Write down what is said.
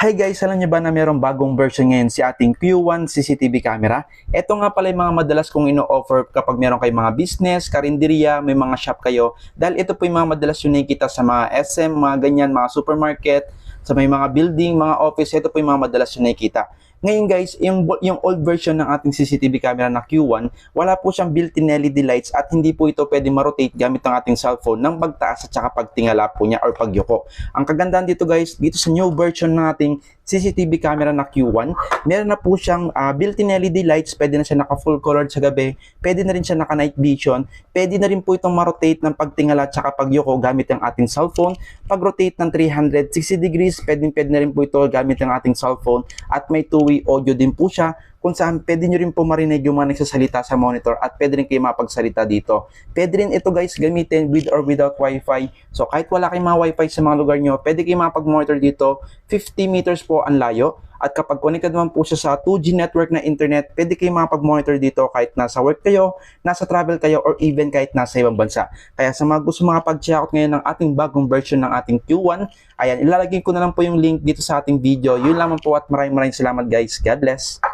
Hi guys, alam niyo ba na mayroong bagong version ngayon si ating Q1 CCTV camera? Ito nga pala yung mga madalas kong ino-offer kapag meron kayong mga business, karinderya, may mga shop kayo. Dahil ito po yung mga madalas yung nakikita sa mga SM, mga ganyan, mga supermarket, sa may mga building, mga office, ito po yung mga madalas yung nakikita. Ngayon guys, yung old version ng ating CCTV camera na Q1, wala po siyang built-in LED lights at hindi po ito pwede ma-rotate gamit ang ating cellphone ng pagtaas at saka pagtingala po niya or pagyuko. Ang kagandahan dito guys, dito sa new version ng ating CCTV camera na Q1, meron na po siyang built-in LED lights, pwede na siya naka full colored sa gabi, pwede na rin siya naka night vision, pwede na rin po itong ma-rotate ng pagtingala at saka pagyuko gamit ang ating cellphone, pag-rotate ng 360 degrees, pwede na rin po ito gamit ang ating cellphone at may two-way audio din po siya kung saan pwede nyo rin po marinig yung mga nagsasalita sa monitor at pwede rin kayo mapagsalita dito. Pwede rin ito guys gamitin with or without wifi. So kahit wala kayong mga wifi sa mga lugar nyo, pwede kayo mapag-monitor dito. 50 meters po ang layo. At kapag connected naman po siya sa 2G network na internet, pwede kayo mapag-monitor dito kahit nasa work kayo, nasa travel kayo, or even kahit nasa ibang bansa. Kaya sa mga gusto makapag-check out ngayon ng ating bagong version ng ating Q1, ayan, ilalagay ko na lang po yung link dito sa ating video. Yun lamang po at maraming salamat guys. God bless!